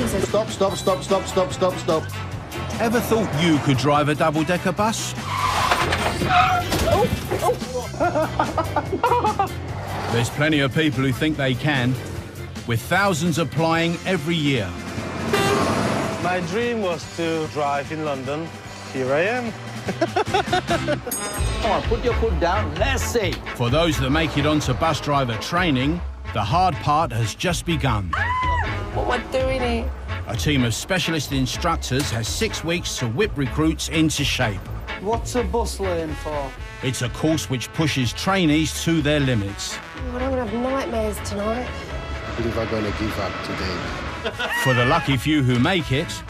Jesus. Stop, stop, stop, stop, stop, stop, stop. Ever thought you could drive a double-decker bus? There's plenty of people who think they can, with thousands applying every year. My dream was to drive in London. Here I am. Come on, put your foot down. Let's see. For those that make it onto bus driver training, the hard part has just begun. What am I doing here? A team of specialist instructors has 6 weeks to whip recruits into shape. What's a bus lane for? It's a course which pushes trainees to their limits. God, I'm going to have nightmares tonight. I believe I'm going to give up today. For the lucky few who make it,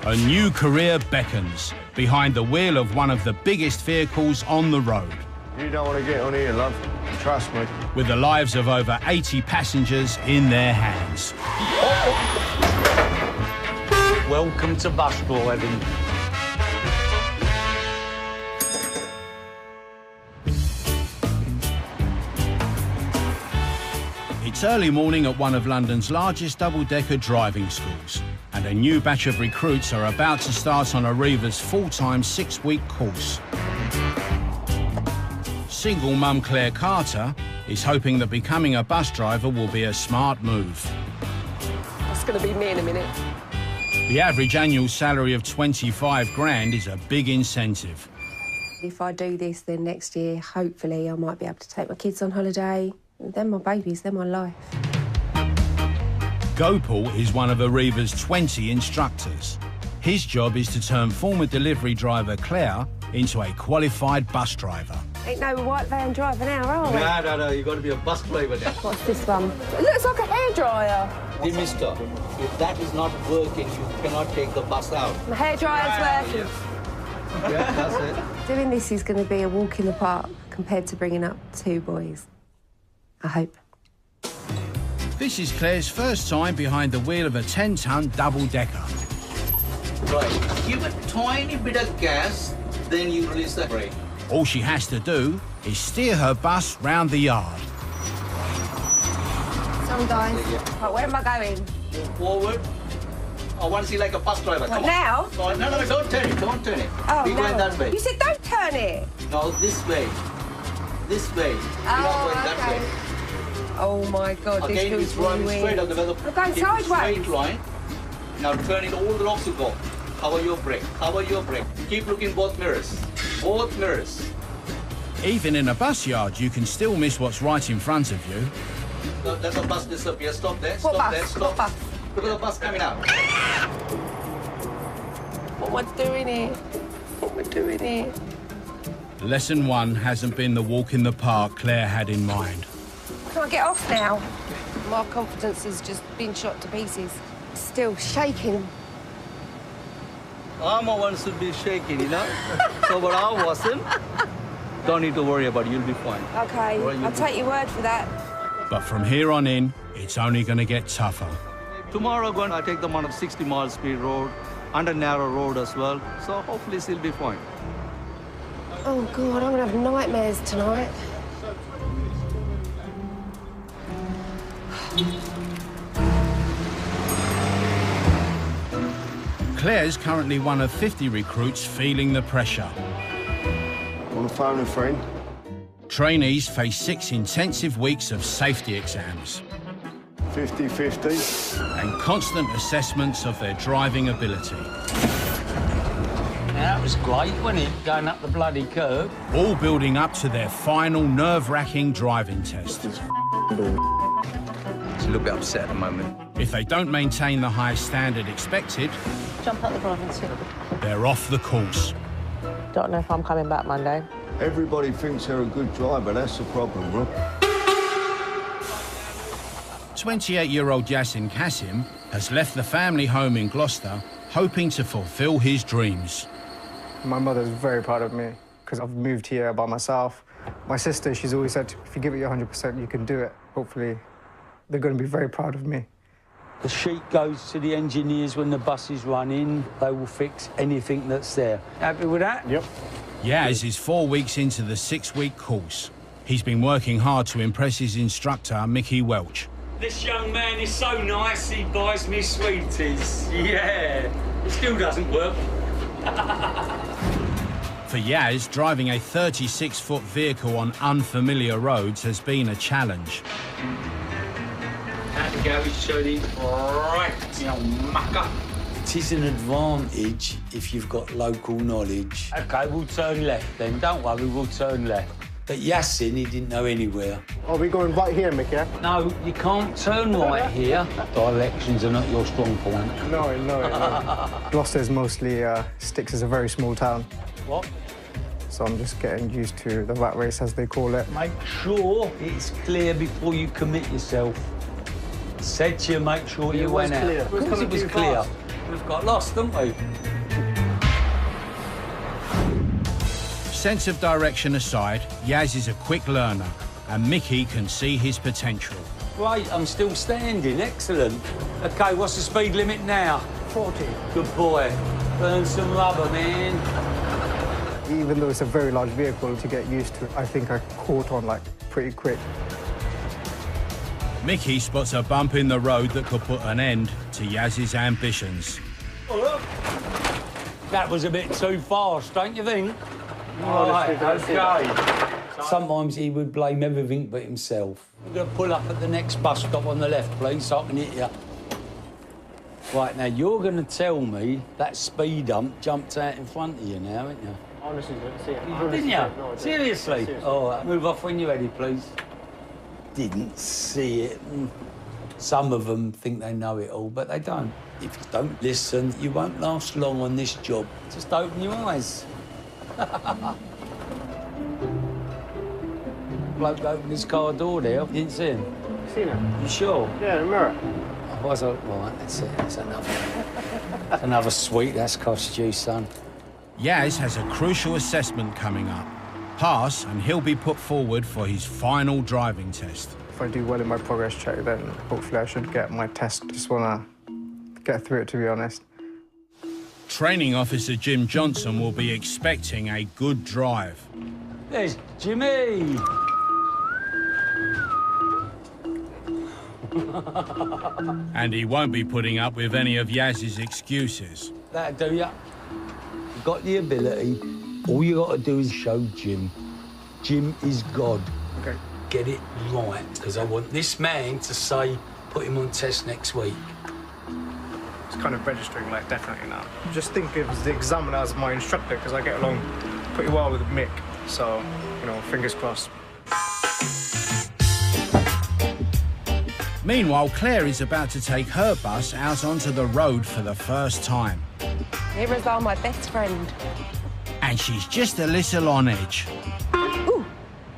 a new career beckons behind the wheel of one of the biggest vehicles on the road. You don't want to get on here, love. Trust me. With the lives of over 80 passengers in their hands. Welcome to bus driving. It's early morning at one of London's largest double-decker driving schools, and a new batch of recruits are about to start on Arriva's full-time 6-week course. Single mum Claire Carter is hoping that becoming a bus driver will be a smart move. That's going to be me in a minute. The average annual salary of 25 grand is a big incentive. If I do this, then next year, hopefully, I might be able to take my kids on holiday. They're my babies, they're my life. Gopal is one of Arriva's 20 instructors. His job is to turn former delivery driver Claire into a qualified bus driver. Ain't no white van driver now, are we? No, you've got to be a bus driver now. What's this one? It looks like a hairdryer. Dear mister, if that is not working, you cannot take the bus out. My hairdryer's working. Yeah, that's it. Doing this is going to be a walk in the park compared to bringing up 2 boys. I hope. This is Claire's first time behind the wheel of a 10-ton double-decker. Right, give a tiny bit of gas, then you release the brake. All she has to do is steer her bus round the yard. Some guys. Right, where am I going? Move forward. I want to see like a bus driver. Come now? on. No, don't turn it, don't turn it. Oh, Be going that way. You said don't turn it. No, this way. This way. You're not going that way. Oh, my God, this Again, feels it's running really straight weird. on the weather. We're going Keep it sideways. straight line. Now turn it all the rocks to go. Cover your brake. Cover your brake. Keep looking both mirrors. Both mirrors. Even in a bus yard, you can still miss what's right in front of you. Let the bus disappear. Stop there. What Stop bus? there. Stop. What bus? Look at the bus coming out. What am I doing here? What am I doing here? Lesson 1 hasn't been the walk in the park Claire had in mind. Can I get off now? My confidence has just been shot to pieces. Still shaking. I'm the one to be shaking, you know? So, but I wasn't. Don't need to worry about it. You'll be fine. OK, I'll take your word for that. But from here on in, it's only going to get tougher. Tomorrow, I take them on a 60-mile speed road, under narrow road as well. So hopefully she'll be fine. Oh, God, I'm going to have nightmares tonight. Claire's currently one of 50 recruits feeling the pressure. Want to phone a friend? Trainees face 6 intensive weeks of safety exams 50-50. and constant assessments of their driving ability. That was great, wasn't it, going up the bloody curb? All building up to their final nerve-wracking driving test. It's a little bit upset at the moment. If they don't maintain the high standard expected, Jump out the driving seat. they're off the course. Don't know if I'm coming back Monday. Everybody thinks they're a good driver. That's the problem, Rob. 28-year-old Yasin Kasim has left the family home in Gloucester, hoping to fulfil his dreams. My mother's very proud of me because I've moved here by myself. My sister, she's always said, if you give it your 100%, you can do it. Hopefully, they're going to be very proud of me. The sheet goes to the engineers when the bus is running. They will fix anything that's there. Happy with that? Yep. Yaz is 4 weeks into the 6-week course. He's been working hard to impress his instructor, Mickey Welch. This young man is so nice, he buys me sweeties. Yeah, it still doesn't work. For Yaz, driving a 36-foot vehicle on unfamiliar roads has been a challenge. Out the garage, Shirley. Right, you mucker. It is an advantage if you've got local knowledge. OK, we'll turn left then. Don't worry, we'll turn left. But Yasin, he didn't know anywhere. Are we going right here, Mick, yeah? No, you can't turn right here. Directions are not your strong point. No. Gloucester is mostly, Styx is a very small town. What? So I'm just getting used to the rat race, as they call it. Make sure it's clear before you commit yourself. Said to you, make sure you went out. Of course it was clear. We've got lost, haven't we? Sense of direction aside, Yaz is a quick learner, and Mickey can see his potential. Great, I'm still standing. Excellent. OK, what's the speed limit now? 40. Good boy. Burn some rubber, man. Even though it's a very large vehicle to get used to, I think I caught on, like, pretty quick. Mickey spots a bump in the road that could put an end to Yaz's ambitions. That was a bit too fast, don't you think? Right, OK. Sometimes he would blame everything but himself. We're going to pull up at the next bus stop on the left, please, so I can hit you. Right, now, you're going to tell me that speed hump jumped out in front of you now, ain't you? Honestly, didn't see it. Didn't you? No, seriously? All right, move off when you're ready, please. Didn't see it. Some of them think they know it all, but they don't. If you don't listen, you won't last long on this job. Just open your eyes. Bloke opened his car door there. You didn't see him? Seen it? You sure? Yeah, in the mirror. I was right, that's it. That's another sweet that's cost you, son. Yaz has a crucial assessment coming up. Pass, and he'll be put forward for his final driving test. If I do well in my progress check, then hopefully I should get my test. Just want to get through it, to be honest. Training officer Jim Johnson will be expecting a good drive. There's Jimmy. And he won't be putting up with any of Yaz's excuses. That'll do ya. You've got the ability. All you got to do is show Jim. Jim is God. OK. Get it right, because I want this man to say, put him on test next week. It's kind of registering, like, definitely now. Just think of the examiner as my instructor, because I get along pretty well with Mick. So, you know, fingers crossed. Meanwhile, Claire is about to take her bus out onto the road for the first time. Here is all my best friend. And she's just a little on edge. Ooh,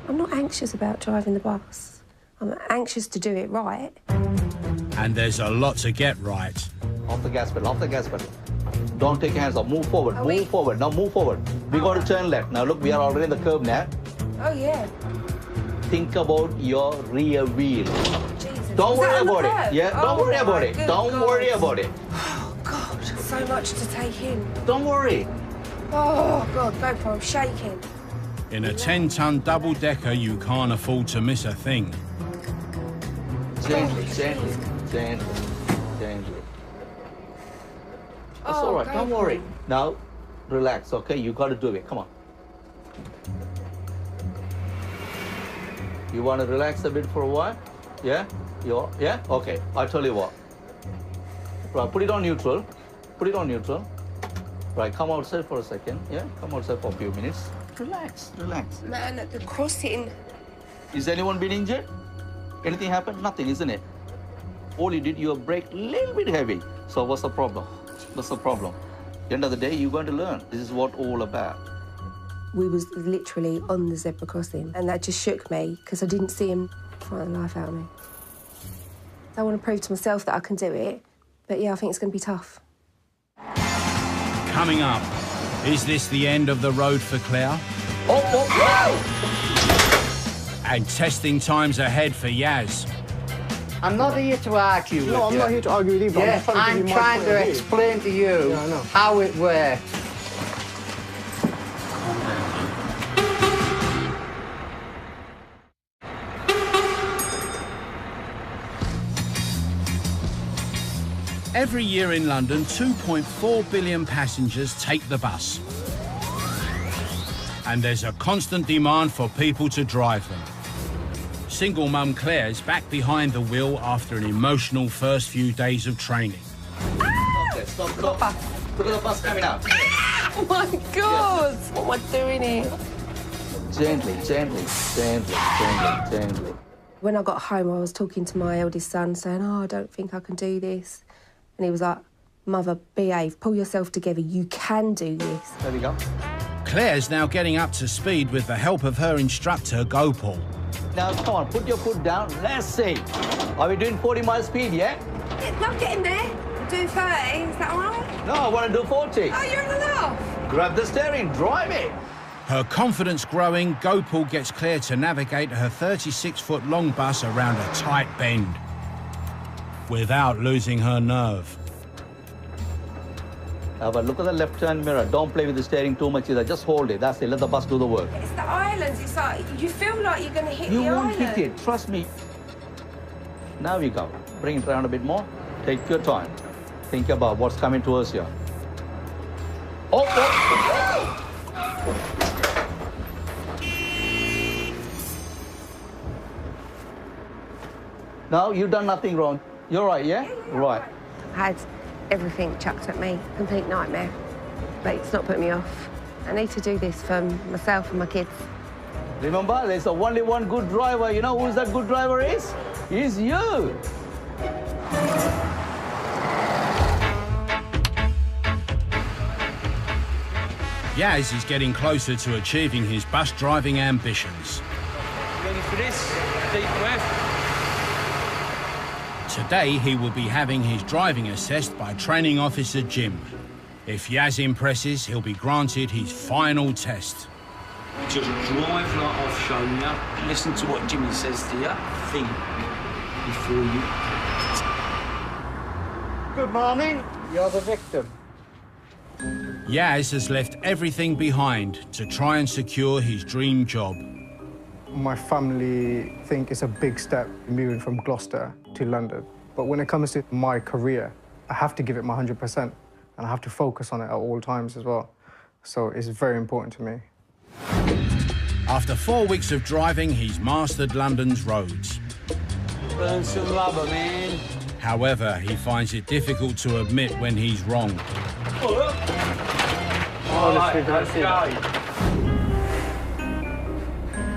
I'm not anxious about driving the bus. I'm anxious to do it right. And there's a lot to get right. Off the gas pedal, off the gas pedal. Don't take your hands off. Move forward, move forward. Now move forward. We got to turn left. Now look, we are already in the curve now. Oh, yeah. Think about your rear wheel. Jesus. Don't worry about it. Yeah, don't worry Oh, about it. Don't worry about it. Oh, God, so much to take in. Don't worry. Oh, God, GoPro, I'm shaking. In a 10-ton double-decker, you can't afford to miss a thing. Gently, gently, gently, gently. It's all right. Don't worry. Now, relax, okay? You got to do it. Come on. You want to relax a bit for a while? Yeah? Yeah? Okay. I'll tell you what. Right, put it on neutral. Put it on neutral. Right, come outside for a second. Yeah? Come outside for a few minutes. Relax, relax. Man, at the crossing. Is anyone been injured? Anything happened? Nothing, isn't it? All you did, you brake a little bit heavy. So what's the problem? What's the problem? At the end of the day, you're going to learn. This is what all about. We was literally on the zebra crossing, and that just shook me because I didn't see him frighten the life out of me. I want to prove to myself that I can do it, but yeah, I think it's going to be tough. Coming up, is this the end of the road for Claire? And testing times ahead for Yaz. I'm not here to argue with you. No, I'm not here to argue with you, but I'm trying to explain to you how it works. Every year in London, 2.4 billion passengers take the bus. And there's a constant demand for people to drive them. Single mum Claire's back behind the wheel after an emotional first few days of training. Stop. Look at the bus coming out. Oh my God! What am I doing here? Gently. When I got home, I was talking to my eldest son, saying, "Oh, I don't think I can do this." And he was like, "Mother, behave, pull yourself together, you can do this." There we go. Claire's now getting up to speed with the help of her instructor, Gopal. Now, come on, put your foot down. Let's see. Are we doing 40 miles speed, yeah? I'm getting there. I'm doing 30, is that all right? No, I want to do 40. Oh, you're in the laugh. Grab the steering, drive it. Her confidence growing, Gopal gets Claire to navigate her 36-foot long bus around a tight bend without losing her nerve. But look at the left-hand mirror. Don't play with the steering too much either. Just hold it. That's it. Let the bus do the work. It's the islands. It's like, you feel like you're going to hit the island. You won't hit it. Trust me. Now we go. Bring it around a bit more. Take your time. Think about what's coming towards you. Oh! No, you've done nothing wrong. You're right, yeah? Right. I had everything chucked at me. Complete nightmare. But it's not put me off. I need to do this for myself and my kids. Remember, there's only one good driver. You know who that good driver is? It's you. Yaz is getting closer to achieving his bus driving ambitions. Ready for this? Deep breath. Today, he will be having his driving assessed by training officer Jim. If Yaz impresses, he'll be granted his final test. Just drive like I've shown you. Listen to what Jimmy says to you. Think before you... Good morning. You're the victim. Yaz has left everything behind to try and secure his dream job. My family think it's a big step moving from Gloucester to London. But when it comes to my career, I have to give it my 100%, and I have to focus on it at all times as well. So it's very important to me. After 4 weeks of driving, he's mastered London's roads. Burn some rubber, man. However, he finds it difficult to admit when he's wrong.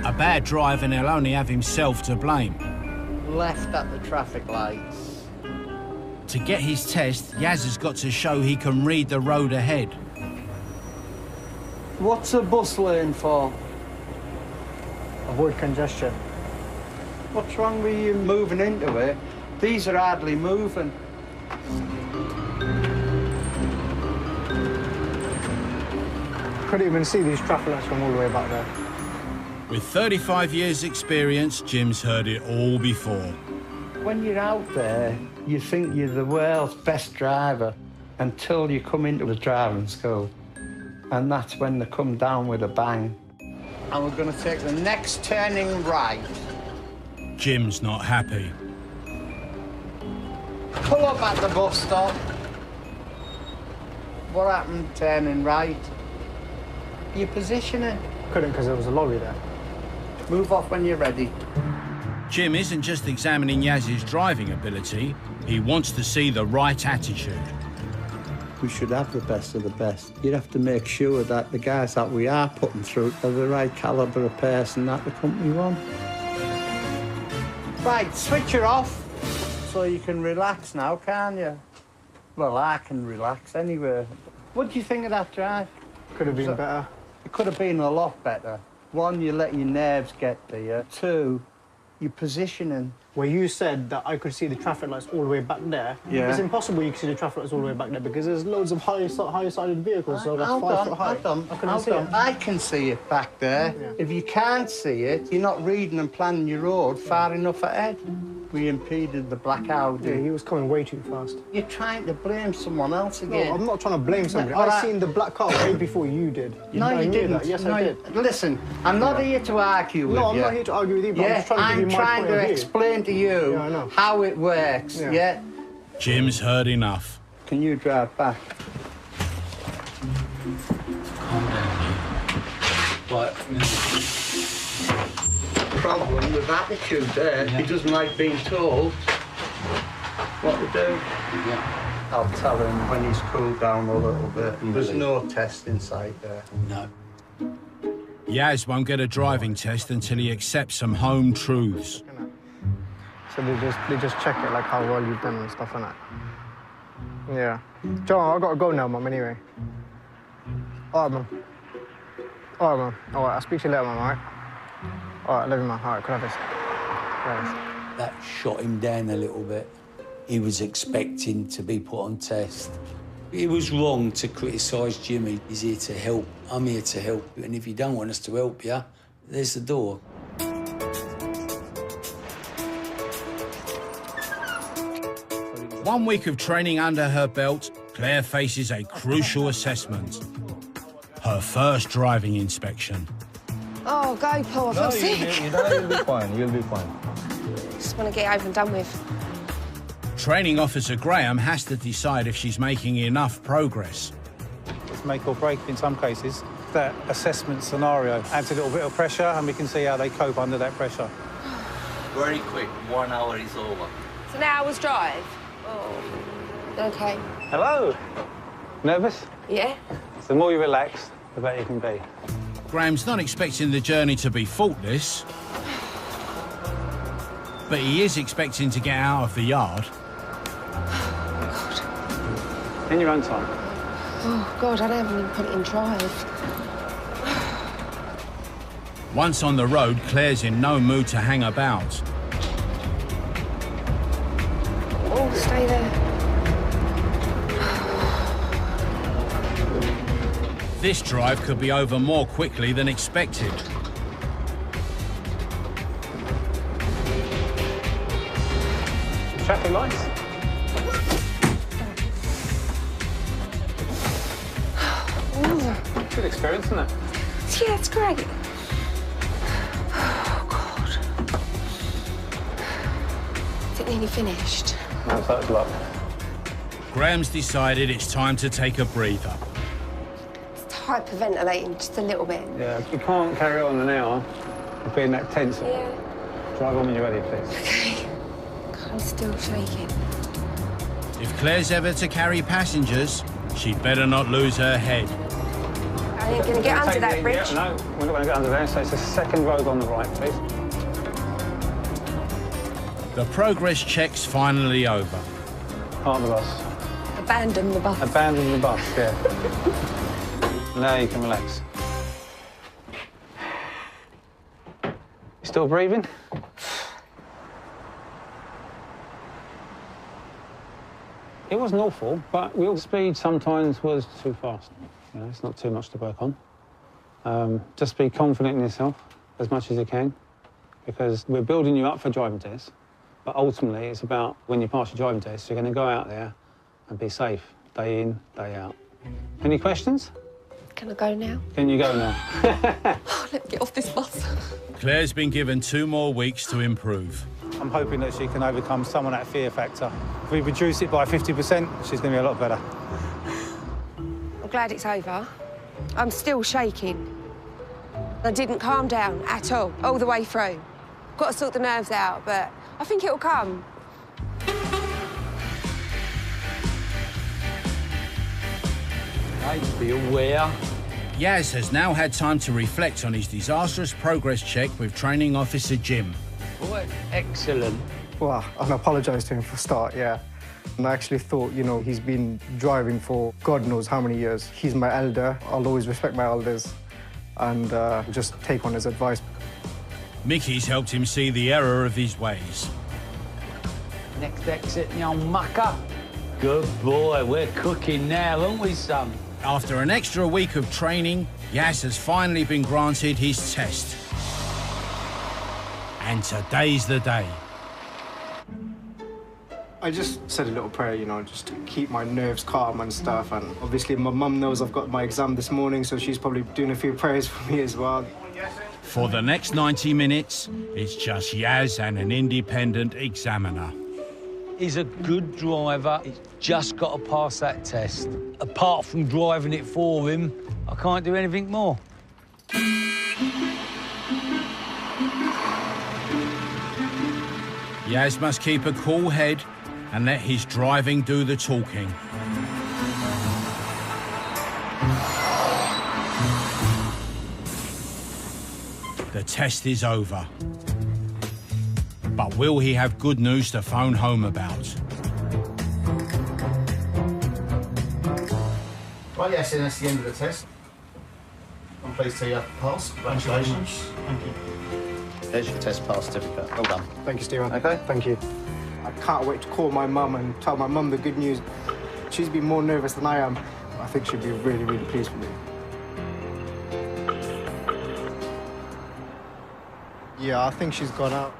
A bad drive and he'll only have himself to blame. Left at the traffic lights. To get his test, Yaz has got to show he can read the road ahead. What's a bus lane for? Avoid congestion. What's wrong with you moving into it? These are hardly moving. Couldn't even see these traffic lights from all the way back there. With 35 years' experience, Jim's heard it all before. When you're out there, you think you're the world's best driver until you come into the driving school. And that's when they come down with a bang. And we're going to take the next turning right. Jim's not happy. Pull up at the bus stop. What happened turning right? Your positioning. Couldn't because there was a lorry there. Move off when you're ready. Jim isn't just examining Yaz's driving ability, he wants to see the right attitude. We should have the best of the best. You'd have to make sure that the guys that we are putting through are the right calibre of person that the company want. Right, switch her off so you can relax now, can't you? Well, I can relax anyway. What do you think of that drive? Could have been better. It could have been a lot better. One, you let your nerves get to you. Two, your positioning. Where you said that I could see the traffic lights all the way back there, yeah. It's impossible you can see the traffic lights all the way back there because there's loads of high-sided vehicles, so that's 5 foot high. I can see it back there. Yeah. If you can't see it, you're not reading and planning your road far enough ahead. We impeded the black Audi. Yeah, he was coming way too fast. You're trying to blame someone else again. No, I'm not trying to blame somebody. I seen the black car way before you did. No, you didn't. Yes, I did. Listen, I'm not here to argue with you. No, I'm not here to argue with you, but I'm I'm just trying to give you my point of view. explain to you how it works, yeah? Jim's heard enough. Can you drive back? Calm down. Right. Problem with attitude there. Yeah. He doesn't like being told what to do. Yeah. I'll tell him when he's cooled down a little bit. There's no test inside there. No. Yaz won't get a driving test until he accepts some home truths. So they just check it, like how well you've done and stuff, innit? Yeah. John, I gotta go now, Mum, anyway. All right, Mum. All right, Mum. All right, I'll speak to you later, Mum, all right? All right, love you, Mum. All right, could I have this? That shot him down a little bit. He was expecting to be put on test. It was wrong to criticise Jimmy. He's here to help. I'm here to help. And if you don't want us to help you, there's the door. 1 week of training under her belt, Claire faces a crucial assessment. Her first driving inspection. Oh, go, Paul. I feel sick. You'll be fine. You'll be fine. Just want to get over and done with. Training officer Graham has to decide if she's making enough progress. It's make or break in some cases. That assessment scenario adds a little bit of pressure, and we can see how they cope under that pressure. Very quick, 1 hour is over. It's an hour's drive. Oh, OK. Hello. Nervous? Yeah? The more you relax, the better you can be. Graham's not expecting the journey to be faultless, but he is expecting to get out of the yard. In your own time. Oh, God, I haven't even put it in drive. Once on the road, Claire's in no mood to hang about. Oh, stay there. This drive could be over more quickly than expected. Traffic lights. Good experience, isn't it? Yeah, it's great. Oh, God. Is it nearly finished? No, that's luck. Graham's decided it's time to take a breather. It's hyperventilating just a little bit. Yeah, you can't carry on an hour of being that tense. Yeah. Drive on when you're ready, please. OK. God, I'm still shaking. If Claire's ever to carry passengers, she'd better not lose her head. I ain't going to get under that bridge. No, we're not going to get under there, so it's the second road on the right, please. The progress check's finally over. Park the bus. Abandon the bus. Abandon the bus, yeah. Now you can relax. You still breathing? It wasn't awful, but wheel speed sometimes was too fast. You know, it's not too much to work on. Just be confident in yourself as much as you can, because we're building you up for driving tests, but ultimately it's about when you pass your driving test, you're going to go out there and be safe, day in, day out. Any questions? Can I go now? Can you go now? Oh, let me get off this bus. Claire's been given 2 more weeks to improve. I'm hoping that she can overcome some of that fear factor. If we reduce it by 50%, she's going to be a lot better. I'm glad it's over. I'm still shaking. I didn't calm down at all the way through. Got to sort the nerves out, but I think it'll come. Be aware. Yaz has now had time to reflect on his disastrous progress check with training officer Jim. Boy, excellent. Well, I apologise to him for start, yeah. And I actually thought, you know, he's been driving for God knows how many years. He's my elder. I'll always respect my elders and just take on his advice. Mickey's helped him see the error of his ways. Next exit, you old mucker. Good boy, we're cooking now, aren't we, son? After an extra week of training, Yaz has finally been granted his test. And today's the day. I just said a little prayer, you know, just to keep my nerves calm and stuff. And obviously my mum knows I've got my exam this morning, so she's probably doing a few prayers for me as well. For the next 90 minutes, it's just Yaz and an independent examiner. He's a good driver. He's just got to pass that test. Apart from driving it for him, I can't do anything more. Yaz must keep a cool head and let his driving do the talking. The test is over. But will he have good news to phone home about? Well, yes, and that's the end of the test. I'm pleased to pass. Congratulations. Thank you. There's your test pass certificate. Well done. Thank you, Stephen. Okay. Thank you. I can't wait to call my mum and tell my mum the good news. She's been more nervous than I am. I think she'll be really, really pleased with me. Yeah, I think she's gone out.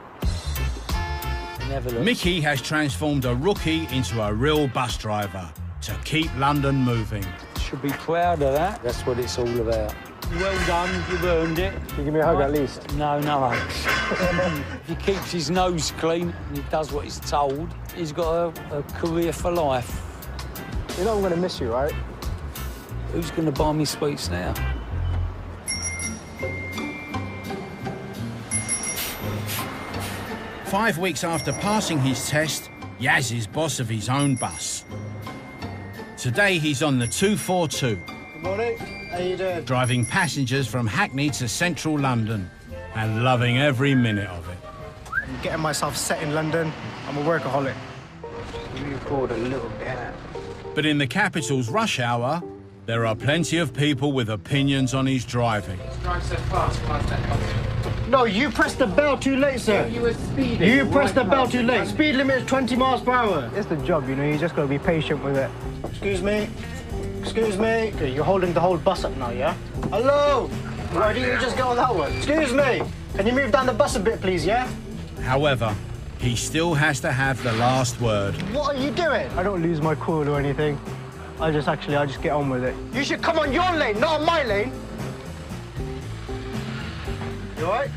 Mickey has transformed a rookie into a real bus driver to keep London moving. Should be proud of that. That's what it's all about. Well done, you've earned it. Can you give me a hug at least? No, no hugs. If he keeps his nose clean and he does what he's told, he's got a career for life. You know I'm going to miss you, right? Who's going to buy me sweets now? Five weeks after passing his test, Yaz is boss of his own bus. Today he's on the 242. Good morning. How you doing? Driving passengers from Hackney to central London and loving every minute of it. I'm getting myself set in London. I'm a workaholic. Move forward a little bit. But in the capital's rush hour, there are plenty of people with opinions on his driving. No, you pressed the bell too late, sir. You were speeding. You pressed the bell too late. Speed limit is 20 miles per hour. It's the job, you know. You just got to be patient with it. Excuse me. Excuse me. Okay, you're holding the whole bus up now, yeah? Hello. Why didn't you just get on that one? Excuse me. Can you move down the bus a bit, please, yeah? However, he still has to have the last word. What are you doing? I don't lose my cool or anything. I just get on with it. You should come on your lane, not on my lane. You all right?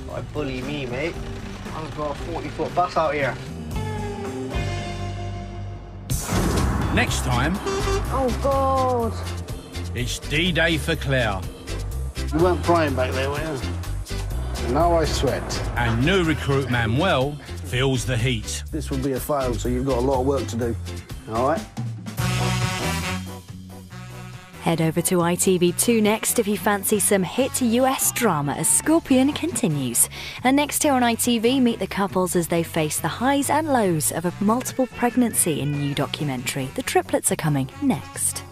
Try to bully me, mate. I've got a 40-foot bus out here. Next time... Oh, God. It's D-Day for Claire. You weren't crying back there, were you? Now I sweat. And new recruit Manuel feels the heat. This will be a fail, so you've got a lot of work to do. All right? Head over to ITV2 next if you fancy some hit US drama as Scorpion continues. And next here on ITV, meet the couples as they face the highs and lows of a multiple pregnancy in new documentary. The triplets are coming next.